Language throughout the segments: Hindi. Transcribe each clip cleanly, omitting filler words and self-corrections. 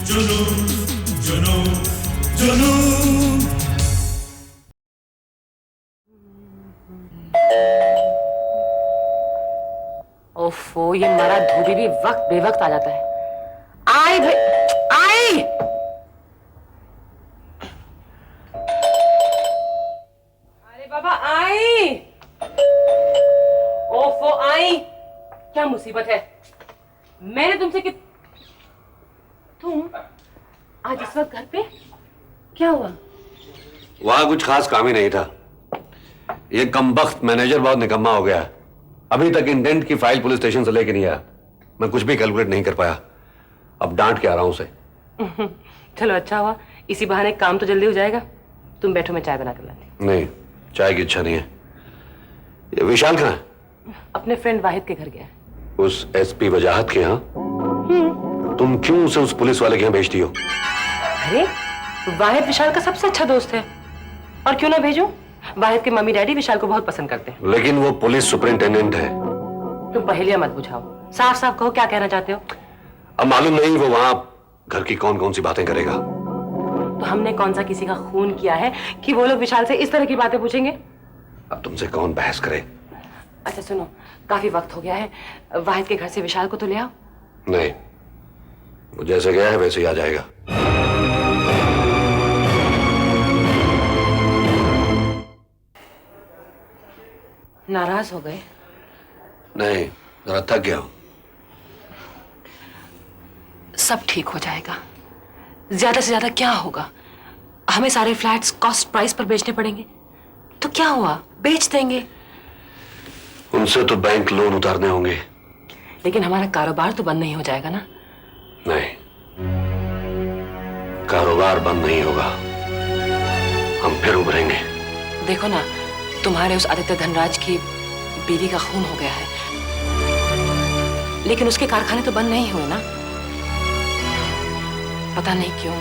जुनून जुनून जुनून। ओफो, ये मरा धोबी भी वक्त बेवक्त आ जाता है। आई भाई, आई। अरे बाबा आई। ओफो आई, क्या मुसीबत है। मैंने तुमसे कि तुम आज इस वक्त घर पे क्या हुआ? वहां कुछ खास काम ही नहीं था। ये कमबख्त मैनेजर बहुत निकम्मा हो गया है। अभी तक इंडेंट की फाइल पुलिस स्टेशन से लेके नहीं आया। मैं कुछ भी कैलकुलेट नहीं कर पाया। अब डांट के आ रहा हूं उसे। चलो अच्छा हुआ, इसी बहाने काम तो जल्दी हो जाएगा। तुम बैठो, मैं चाय बना कर लाती। नहीं, चाय की इच्छा नहीं है। ये विशाल कहाँ है? अपने फ्रेंड वाहिद के घर गया। उस एसपी वजाहत के यहाँ? तुम क्यों उसे उस पुलिस वाले के यहाँ भेजती हो? अरे वाहिद विशाल का सबसे अच्छा दोस्त है, और क्यों ना भेजूं? वाहिद के मम्मी डैडी विशाल को बहुत पसंद करते हैं। लेकिन वो पुलिस सुपरिंटेंडेंट है। तुम पहेलियां मत बुझाओ, साफ साफ कहो क्या कहना चाहते हो। अब मालूम नहीं वो वहां घर की कौन कौन सी बातें करेगा। तो हमने कौन सा किसी का खून किया है कि वो लोग विशाल से इस तरह की बातें पूछेंगे? अब तुमसे कौन बहस करे। अच्छा सुनो, काफी वक्त हो गया है, वाहिद के घर से विशाल को तो ले आओ। नहीं, वो जैसे गया है वैसे ही आ जाएगा। नाराज हो गए? नहीं, जरा थक गया हूं। सब ठीक हो जाएगा। ज्यादा से ज्यादा क्या होगा, हमें सारे फ्लैट्स कॉस्ट प्राइस पर बेचने पड़ेंगे। तो क्या हुआ, बेच देंगे। उनसे तो बैंक लोन उतारने होंगे। लेकिन हमारा कारोबार तो बंद नहीं हो जाएगा ना? नहीं, कारोबार बंद नहीं होगा। हम फिर उभरेंगे। देखो ना, तुम्हारे उस आदित्य धनराज की बीवी का खून हो गया है, लेकिन उसके कारखाने तो बंद नहीं हुए ना। पता नहीं क्यों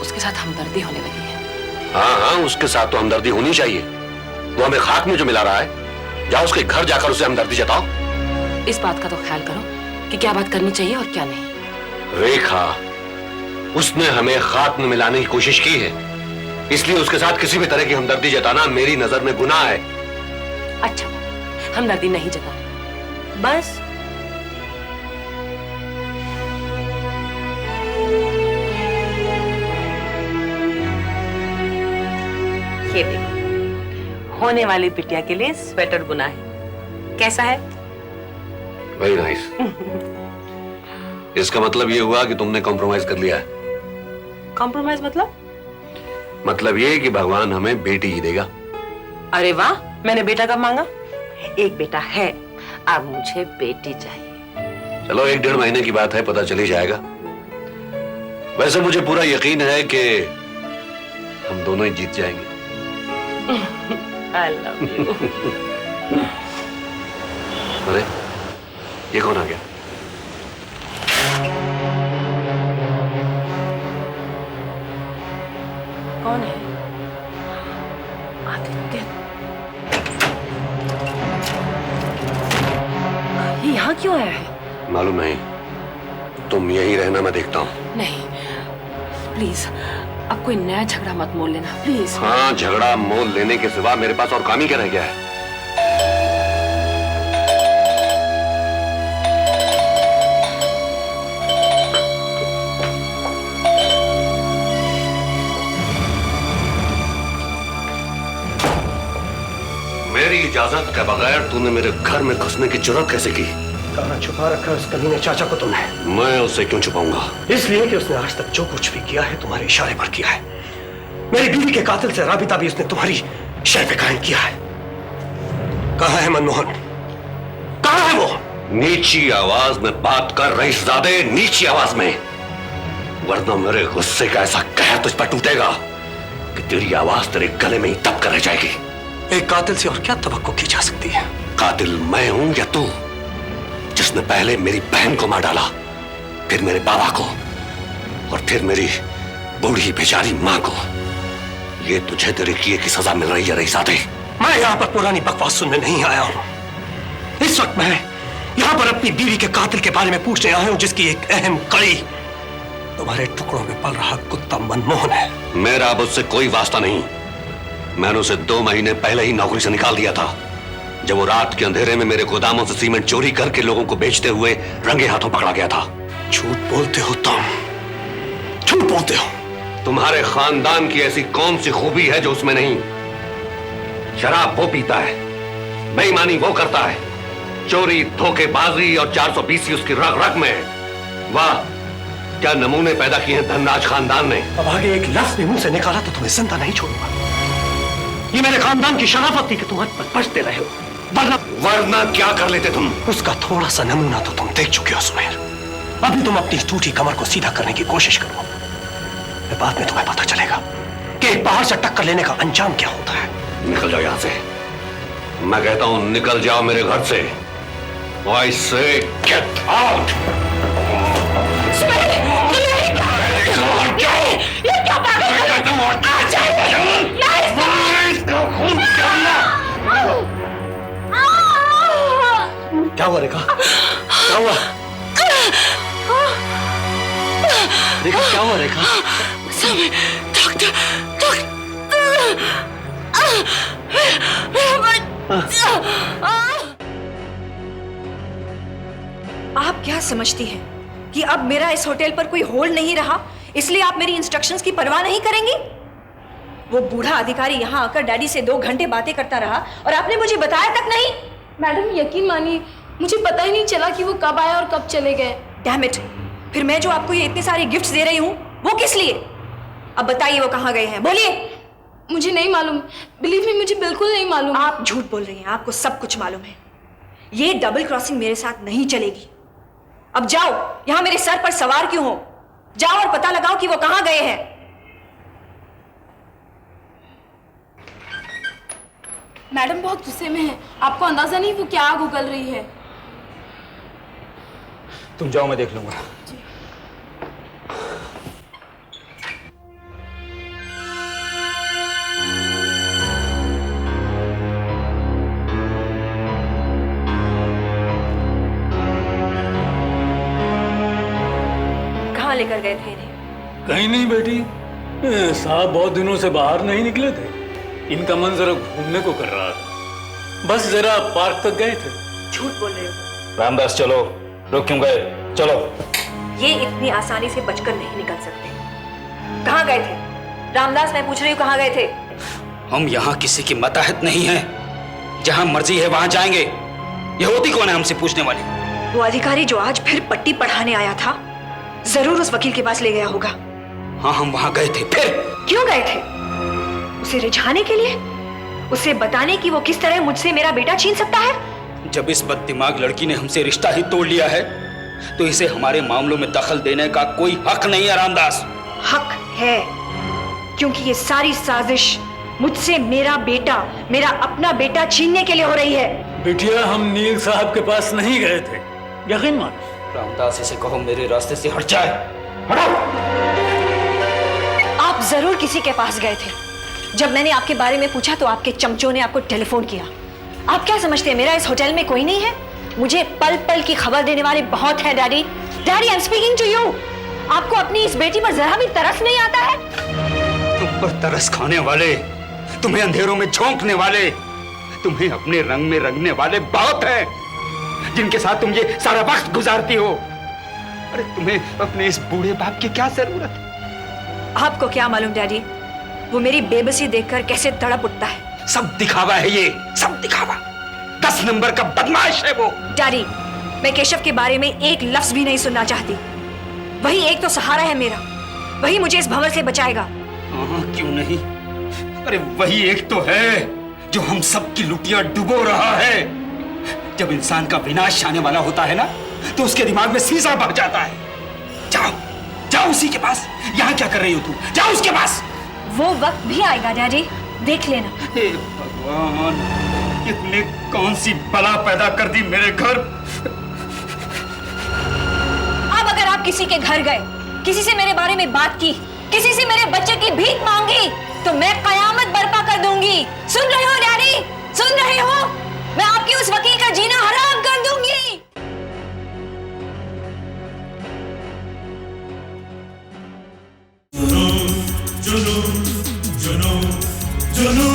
उसके साथ हमदर्दी होने लगी है। हाँ हाँ, उसके साथ तो हमदर्दी होनी चाहिए। वो हमें खाक में जो मिला रहा है, जाओ उसके घर जाकर उसे हमदर्दी जताओ। इस बात का तो ख्याल करो कि क्या बात करनी चाहिए और क्या नहीं। रेखा, उसने हमें खाक में मिलाने की कोशिश की है, इसलिए उसके साथ किसी भी तरह की हमदर्दी जताना मेरी नजर में गुनाह है। अच्छा, हमदर्दी नहीं जता, बस। ये देखो, होने वाली बिटिया के लिए स्वेटर बुना है। कैसा है? Very nice. इसका मतलब ये हुआ कि तुमने कॉम्प्रोमाइज कर लिया है। कॉम्प्रोमाइज मतलब? मतलब ये कि भगवान हमें बेटी ही देगा। अरे वाह, मैंने बेटा कब मांगा? एक बेटा है, अब मुझे बेटी चाहिए। चलो 1-1.5 महीने की बात है, पता चल ही जाएगा। वैसे मुझे पूरा यकीन है कि हम दोनों ही जीत जाएंगे। I love you. अरे ये कौन आ गया? कौन है? आदित्य। ये यहाँ क्यों आया है? मालूम नहीं, तुम यही रहना, मैं देखता हूँ। नहीं, प्लीज अब कोई नया झगड़ा मत मोल लेना, प्लीज। हाँ, झगड़ा मोल लेने के सिवा मेरे पास और काम ही क्या रह गया है। मेरी इजाजत के बगैर तूने मेरे घर में घुसने की जुर्रत कैसे की? कहाँ छुपा रखा है उस कमीने चाचा को तुमने? मैं उससे क्यों छुपाऊंगा? इसलिए कि उसने आज तक जो कुछ भी किया है तुम्हारे इशारे पर किया है। मेरी बीवी के कातिल से राबिता भी उसने तुम्हारी शय पे कायम किया है। कहाँ है मनमोहन? कहाँ है वो? नीची आवाज में बात कर रईसजादे, नीची आवाज में, वरना मेरे गुस्से का ऐसा कहर तुझ पर टूटेगा कि तेरी आवाज तेरे गले में ही दब कर रह जाएगी। एक कातिल से और क्या तवक्को की जा सकती है? कातिल मैं हूं या तू, जिसने पहले मेरी बहन को मार डाला, फिर मेरे बाबा को, और फिर मेरी बूढ़ी बेचारी मां को। ये तुझे तेरे किए की सजा मिल रही है रईसजादे। मैं यहाँ पर पुरानी बकवास सुनने नहीं आया हूँ। इस वक्त मैं यहाँ पर अपनी बीवी के कातिल के बारे में पूछने आया हूँ, जिसकी एक अहम कड़ी तुम्हारे टुकड़ों में पल रहा कुत्ता मनमोहन है। मेरा अब उससे कोई वास्ता नहीं। मैंने उसे 2 महीने पहले ही नौकरी से निकाल दिया था, जब वो रात के अंधेरे में मेरे गोदामों से सीमेंट चोरी करके लोगों को बेचते हुए रंगे हाथों पकड़ा गया था। झूठ बोलते हो तुम, झूठ बोलते हो। तुम्हारे खानदान की ऐसी कौन सी खूबी है जो उसमें नहीं? शराब वो पीता है, बेईमानी वो करता है, चोरी, धोखेबाजी और 420 उसकी रग रग में है। वाह, क्या नमूने पैदा किए हैं धनराज खानदान ने। अब आगे एक लफ्ज भी मुंह से निकाला तो तुम्हें जिंदा नहीं छोड़ूंगा। ये मेरे खानदान की शराफत थी कि तुम पर बचते रहे हो, वरना क्या कर लेते तुम? उसका थोड़ा सा नमूना तो तुम देख चुके हो सुमेर। अभी तुम अपनी टूटी कमर को सीधा करने की कोशिश करो, बाद में तुम्हें पता चलेगा कि एक पहाड़ से टक्कर लेने का अंजाम क्या होता है। निकल जाओ यहां से। मैं कहता हूं निकल जाओ मेरे घर से। I say get out! क्या हुआ रेखा? क्या हुआ रेखा? क्या हुआ रेखा? डॉक्टर, आप क्या समझती हैं कि अब मेरा इस होटल पर कोई होल्ड नहीं रहा, इसलिए आप मेरी इंस्ट्रक्शंस की परवाह नहीं करेंगी? वो बूढ़ा अधिकारी यहाँ आकर डैडी से 2 घंटे बातें करता रहा और आपने मुझे बताया तक नहीं। मैडम यकीन मानिए, मुझे पता ही नहीं चला कि वो कब आए और कब चले गए। डैम इट, फिर मैं जो आपको ये इतने सारे गिफ्ट्स दे रही हूँ वो किस लिए? अब बताइए वो कहाँ गए हैं, बोलिए। मुझे नहीं मालूम, बिलीव मी, मुझे बिल्कुल नहीं मालूम। आप झूठ बोल रही हैं, आपको सब कुछ मालूम है। ये डबल क्रॉसिंग मेरे साथ नहीं चलेगी। अब जाओ, यहां मेरे सर पर सवार क्यों हो? जाओ और पता लगाओ कि वो कहां गए हैं। मैडम बहुत गुस्से में है, आपको अंदाजा नहीं वो क्या आग उगल रही है। तुम जाओ, मैं देख लूंगा। कहां लेकर गए थे इन्हें? कहीं नहीं बेटी, साहब बहुत दिनों से बाहर नहीं निकले थे। इनका मन जरा घूमने को कर रहा था, बस जरा पार्क तक गए थे। झूठ बोल रहे हो। रामदास चलो, रुक क्यों गए? चलो। ये इतनी आसानी से बचकर नहीं निकल सकते। कहां गए थे? रामदास, मैं पूछ रही हूँ कहां गए थे? हम यहाँ किसी की मताहत नहीं है, जहाँ मर्जी है वहां जाएंगे। ये होती कौन है हमसे पूछने वाली? वो अधिकारी जो आज फिर पट्टी पढ़ाने आया था, जरूर उस वकील के पास ले गया होगा। हाँ, हम वहां गए थे। फिर क्यों गए थे? उसे रिझाने के लिए? उसे बताने कि वो किस तरह मुझसे मेरा बेटा छीन सकता है? जब इस बददिमाग लड़की ने हमसे रिश्ता ही तोड़ लिया है, तो इसे हमारे मामलों में दखल देने का कोई हक नहीं है। रामदास, हक है, क्योंकि ये सारी साजिश मुझसे मेरा बेटा, मेरा अपना बेटा छीनने के लिए हो रही है। बिटिया, हम नील साहब के पास नहीं गए थे, यकीन मानो। रामदास, इसे कहो मेरे रास्ते से हट जाए। हटो। आप जरूर किसी के पास गए थे। जब मैंने आपके बारे में पूछा तो आपके चमचों ने आपको टेलीफोन किया। आप क्या समझते हैं मेरा इस होटल में कोई नहीं है? मुझे पल पल की खबर देने वाले बहुत हैं daddy. Daddy, I am speaking to you. आपको अपनी इस बेटी पर जरा भी तरस नहीं आता है? तुम पर तरस खाने वाले, तुम्हें अंधेरों में झोंकने वाले, तुम्हें अपने रंग में रंगने वाले बहुत हैं, जिनके साथ तुम ये सारा वक्त गुजारती हो। अरे तुम्हें अपने इस बूढ़े बाप की क्या जरूरत है? आपको क्या मालूम डैडी, वो मेरी बेबसी देखकर कैसे तड़प उठता है। सब दिखावा है ये, सब दिखावा। 10 नंबर का बदमाश है वो। डैडी, मैं केशव के बारे में एक लफ्ज भी नहीं सुनना चाहती। वही एक तो सहारा है मेरा, वही मुझे इस भंवर से बचाएगा। हाँ, क्यों नहीं? अरे वही एक तो है जो हम सब की लुटिया डुबो रहा है। जब इंसान का विनाश आने वाला होता है ना, तो उसके दिमाग में शीशा भर जाता है। जाओ, जाओ उसी के पास। यहाँ क्या कर रही हो तू? जाओ उसके पास। वो वक्त भी आएगा डैडी, देख लेना। हे भगवान, इतने कौन सी बला पैदा कर दी मेरे घर। अब अगर आप किसी के घर गए, किसी से मेरे बारे में बात की, किसी से मेरे बच्चे की भीख मांगी, तो मैं कयामत बर्पा कर दूंगी। सुन रहे हो डैडी? सुन रहे हो? मैं आपकी उस वकील का जीना हराम कर दूंगी। जुनून जुनून जुनून